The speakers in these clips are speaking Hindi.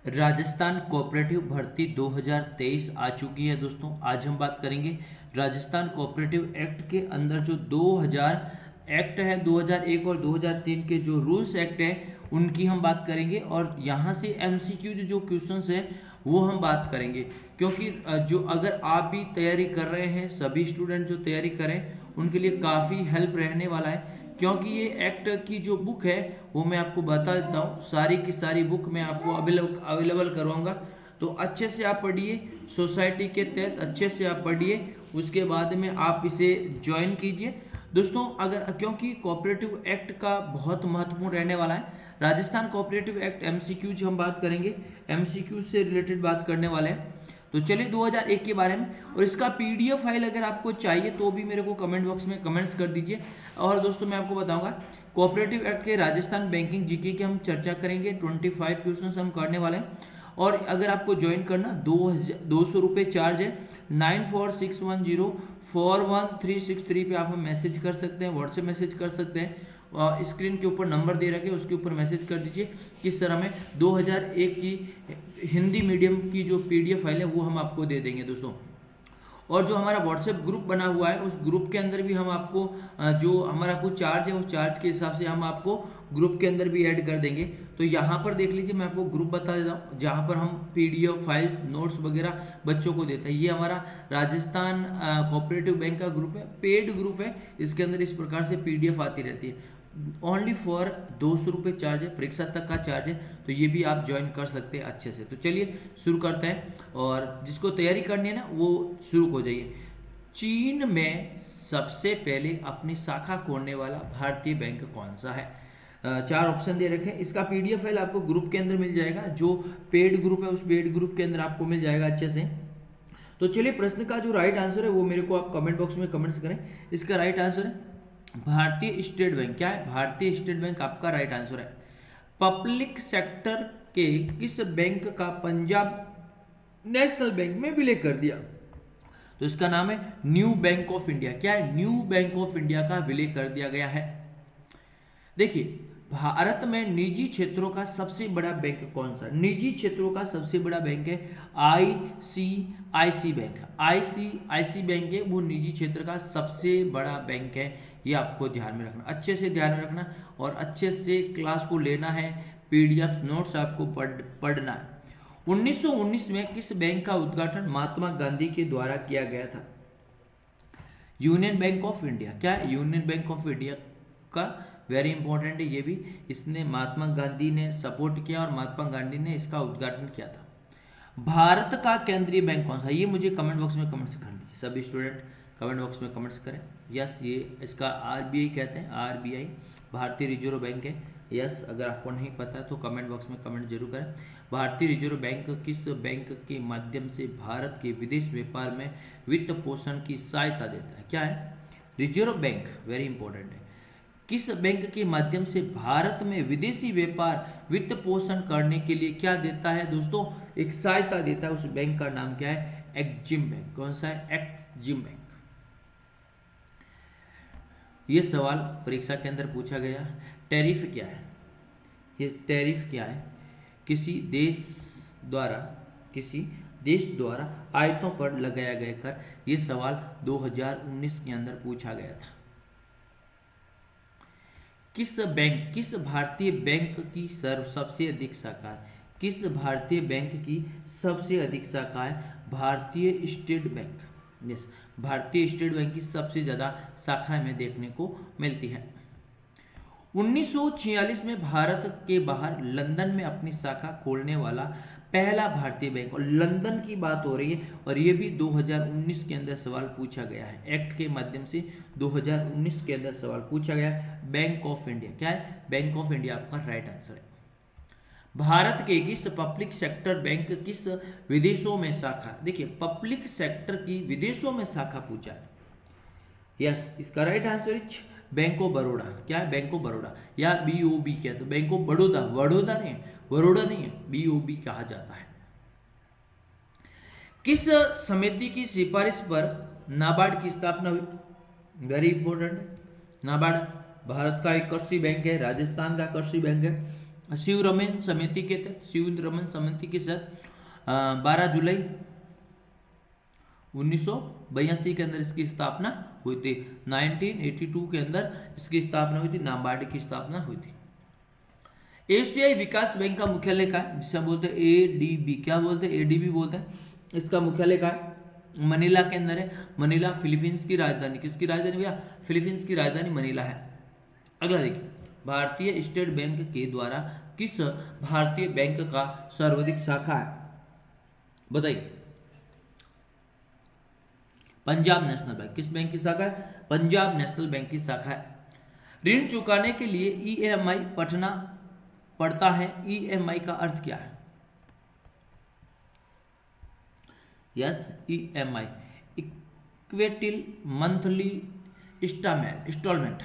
राजस्थान कोऑपरेटिव भर्ती 2023 आ चुकी है दोस्तों। आज हम बात करेंगे राजस्थान कोऑपरेटिव एक्ट के अंदर जो 2000 एक्ट है, 2001 और 2003 के जो रूल्स एक्ट है उनकी हम बात करेंगे, और यहाँ से एमसीक्यू जो क्वेश्चंस है वो हम बात करेंगे। क्योंकि जो अगर आप भी तैयारी कर रहे हैं, सभी स्टूडेंट जो तैयारी करें उनके लिए काफ़ी हेल्प रहने वाला है। क्योंकि ये एक्ट की जो बुक है वो मैं आपको बता देता हूँ, सारी की सारी बुक मैं आपको अवेलेबल करवाऊंगा। तो अच्छे से आप पढ़िए, सोसाइटी के तहत अच्छे से आप पढ़िए, उसके बाद में आप इसे ज्वाइन कीजिए दोस्तों। अगर क्योंकि कोऑपरेटिव एक्ट का बहुत महत्वपूर्ण रहने वाला है। राजस्थान कोऑपरेटिव एक्ट एमसीक्यू हम बात करेंगे, एमसीक्यू से रिलेटेड बात करने वाले हैं। तो चलिए 2001 के बारे में, और इसका पीडीएफ फाइल अगर आपको चाहिए तो भी मेरे को कमेंट बॉक्स में कमेंट्स कर दीजिए। और दोस्तों मैं आपको बताऊंगा कोऑपरेटिव एक्ट के राजस्थान बैंकिंग जीके की हम चर्चा करेंगे, 25 क्वेश्चन हम करने वाले हैं। और अगर आपको ज्वाइन करना 200 रुपये चार्ज है। 9461041363 पे आप हम मैसेज कर सकते हैं, व्हाट्सएप मैसेज कर सकते हैं। स्क्रीन के ऊपर नंबर दे रखे उसके ऊपर मैसेज कर दीजिए कि सर हमें 2001 की हिंदी मीडियम की जो पीडीएफ फाइल है वो हम आपको दे देंगे दोस्तों। और जो हमारा व्हाट्सएप ग्रुप बना हुआ है उस ग्रुप के अंदर भी हम आपको जो हमारा कुछ चार्ज है उस चार्ज के हिसाब से हम आपको ग्रुप के अंदर भी ऐड कर देंगे। तो यहाँ पर देख लीजिए, मैं आपको ग्रुप बता देता हूँ जहाँ पर हम पीडीएफ फाइल्स नोट्स वगैरह बच्चों को देते हैं। ये हमारा राजस्थान कोऑपरेटिव बैंक का ग्रुप है, पेड ग्रुप है। इसके अंदर इस प्रकार से पीडीएफ आती रहती है। ओनली फॉर 200 रुपये चार्ज है, परीक्षा तक का चार्ज है। तो ये भी आप ज्वाइन कर सकते हैं अच्छे से। तो चलिए शुरू करते हैं, और जिसको तैयारी करनी है ना वो शुरू हो जाइए। चीन में सबसे पहले अपनी शाखा खोलने वाला भारतीय बैंक कौन सा है? 4 ऑप्शन दे रखे हैं। इसका पीडीएफ फाइल आपको ग्रुप के अंदर मिल जाएगा, जो पेड ग्रुप है उस पेड ग्रुप के अंदर आपको मिल जाएगा अच्छे से। तो चलिए प्रश्न का जो राइट आंसर है वो मेरे को आप कमेंट बॉक्स में कमेंट्स करें। इसका राइट आंसर है भारतीय स्टेट बैंक। क्या है? भारतीय स्टेट बैंक आपका राइट आंसर है। पब्लिक सेक्टर के किस बैंक का पंजाब नेशनल बैंक में विलय कर दिया? तो इसका नाम है न्यू बैंक ऑफ इंडिया। क्या है? न्यू बैंक ऑफ इंडिया का विलय कर दिया गया है। देखिए भारत में निजी क्षेत्रों का सबसे बड़ा बैंक कौन सा? निजी क्षेत्रों का सबसे बड़ा बैंक है आईसीआईसी बैंक। आईसीआईसी बैंक है वो निजी क्षेत्र का सबसे बड़ा बैंक है। ये आपको ध्यान में रखना, अच्छे से ध्यान में रखना, और अच्छे से क्लास को लेना है। पीडीएफ नोट्स आपको पढ़ना है। 1919 में किस बैंक का उद्घाटन महात्मा गांधी के द्वारा किया गया था? Union bank of India. क्या है? यूनियन बैंक ऑफ इंडिया का वेरी इंपॉर्टेंट है ये भी। इसने महात्मा गांधी ने सपोर्ट किया और महात्मा गांधी ने इसका उद्घाटन किया था। भारत का केंद्रीय बैंक कौन सा? ये मुझे कमेंट बॉक्स में कमेंट्स कर दीजिए, सभी स्टूडेंट कमेंट बॉक्स में कमेंट्स करें। यस, ये इसका आरबीआई कहते हैं, आरबीआई भारतीय रिजर्व बैंक है। यस, अगर आपको नहीं पता तो कमेंट बॉक्स में कमेंट जरूर करें। भारतीय रिजर्व बैंक किस बैंक के माध्यम से भारत के विदेश व्यापार में वित्त पोषण की सहायता देता है? क्या है? रिजर्व बैंक वेरी इंपॉर्टेंट है। किस बैंक के माध्यम से भारत में विदेशी व्यापार वित्त पोषण करने के लिए क्या देता है दोस्तों? एक सहायता देता है। उस बैंक का नाम क्या है? एक्जिम बैंक। कौन सा है? एक्जिम बैंक। ये सवाल परीक्षा के अंदर पूछा गया। टैरिफ क्या है? ये टैरिफ क्या है? किसी देश द्वारा आयातों पर लगाया गया कर। ये सवाल 2019 के अंदर पूछा गया था। किस भारतीय बैंक की सबसे अधिक शाखा है? किस भारतीय बैंक की सबसे अधिक शाखा है? भारतीय स्टेट बैंक। यस, भारतीय स्टेट बैंक की सबसे ज़्यादा शाखा हमें देखने को मिलती है। 1946 में भारत के बाहर लंदन में अपनी शाखा खोलने वाला पहला भारतीय बैंक, और लंदन की बात हो रही है, और ये भी 2019 के अंदर सवाल पूछा गया है। एक्ट के माध्यम से 2019 के अंदर सवाल पूछा गया है। Bank of India. क्या है? बैंक ऑफ इंडिया आपका राइट आंसर है। भारत के किस पब्लिक सेक्टर बैंक किस विदेशों में शाखा? देखिए पब्लिक सेक्टर की विदेशों में शाखा पूछा है। यस, इसका right answer is bank of Baroda. क्या है? बैंक ऑफ बड़ौदा, या बीओबी क्या है? तो बैंक ऑफ बड़ौदा, बड़ौदा नहीं है, बड़ौदा नहीं है, बीओबी कहा जाता है। किस समिति की सिफारिश पर नाबार्ड की स्थापना हुई? वेरी इंपॉर्टेंट है। नाबार्ड भारत का एक कृषि बैंक है, राजस्थान का कृषि बैंक है। शिवरमन समिति के तहत 12 जुलाई 1982 के अंदर इसकी स्थापना हुई थी। 1982 के अंदर इसकी स्थापना हुई थी, नाबार्ड की स्थापना हुई थी। एशियाई विकास बैंक का मुख्यालय कहाँ है, जिसे हम बोलते हैं एडीबी, क्या बोलते हैं, एडीबी बोलते हैं। इसका मुख्यालय कहाँ है, मनीला के अंदर है। मनीला फिलीपींस की राजधानी, किसकी राजधानी भैया, फिलीपींस की राजधानी मनीला है। अगला देखिए, भारतीय स्टेट बैंक के द्वारा किस भारतीय बैंक का सर्वाधिक शाखा है, बताइए। पंजाब नेशनल बैंक, किस बैंक की शाखा है, पंजाब नेशनल बैंक की शाखा है। ऋण चुकाने के लिए ईएमआई पढ़ना पड़ता है, ईएमआई का अर्थ क्या है, yes EMI, equity monthly instalment,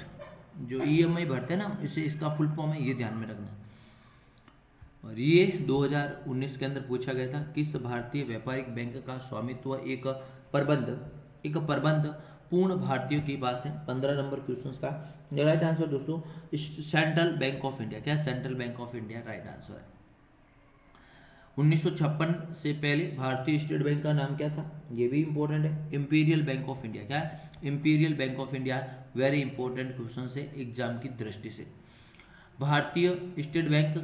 जो ईएमआई भरते हैं ना, इसे इसका फुल फॉर्म है, ये ध्यान में रखना। और ये 2019 के अंदर पूछा गया था, किस भारतीय व्यापारिक बैंक का स्वामित्व एक प्रबंध पूर्ण भारतीयों के पास है। 15 नंबर क्वेश्चन का राइट आंसर दोस्तों सेंट्रल बैंक ऑफ इंडिया, क्या central bank of India right answer है। 1956 से पहले भारतीय स्टेट बैंक का नाम क्या था, ये भी इंपॉर्टेंट है, इंपीरियल बैंक ऑफ इंडिया, क्या है, imperial bank of India. Very important question है एग्जाम की दृष्टि से। भारतीय स्टेट बैंक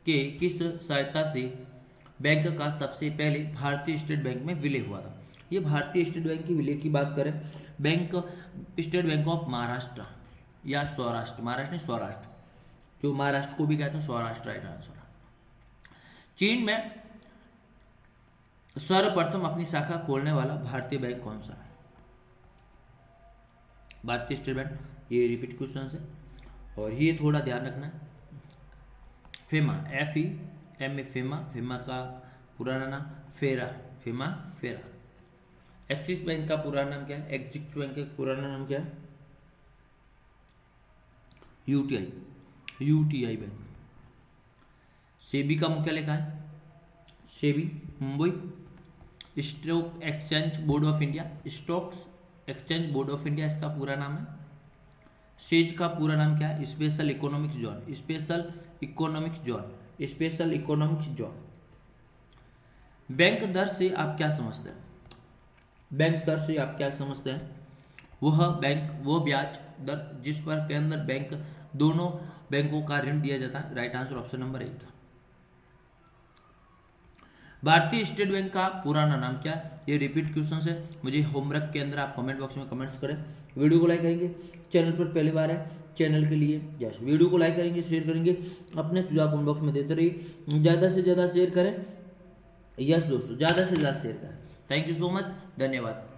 के किस सहायता से बैंक का सबसे पहले भारतीय स्टेट बैंक में विलय हुआ था। ये भारतीय स्टेट बैंक की विलय की बात करें, bank state bank of Maharashtra या सौराष्ट्र, महाराष्ट्र नहीं सौराष्ट्र, जो महाराष्ट्र को भी कहते हैं सौराष्ट्र राइट आंसर। चीन में सर्वप्रथम अपनी शाखा खोलने वाला भारतीय बैंक कौन सा है, भारतीय स्टेट बैंक। ये रिपीट क्वेश्चन है और ये थोड़ा ध्यान रखना। फेमा, FEMA, फेमा का पुराना नाम फेरा, फेरा। एक्सिस बैंक का पुराना नाम क्या है, एक्सिस बैंक का पुराना नाम क्या है, यूटीआई बैंक। सेबी का मुख्यालय कहाँ है, SEBI Mumbai. Stock exchange board of India, stocks exchange board of India इसका पूरा नाम है। सेज का पूरा नाम क्या है, special economics zone, special economics zone. Bank दर से आप क्या समझते हैं, बैंक दर से आप क्या समझते हैं, वो ब्याज दर जिस पर के अंदर बैंक दोनों बैंकों का ऋण दिया जाता है। Right answer option number 1। भारतीय स्टेट बैंक का पुराना नाम क्या है, ये रिपीट क्वेश्चन है, मुझे होमवर्क के अंदर आप कमेंट बॉक्स में कमेंट्स करें। वीडियो को लाइक करेंगे, चैनल पर पहली बार है, चैनल के लिए यस, वीडियो को लाइक करेंगे, शेयर करेंगे, अपने सुझाव कमेंट बॉक्स में देते रहिए, ज़्यादा से ज़्यादा शेयर करें। यस दोस्तों, ज़्यादा से ज़्यादा शेयर करें। थैंक यू सो मच, धन्यवाद।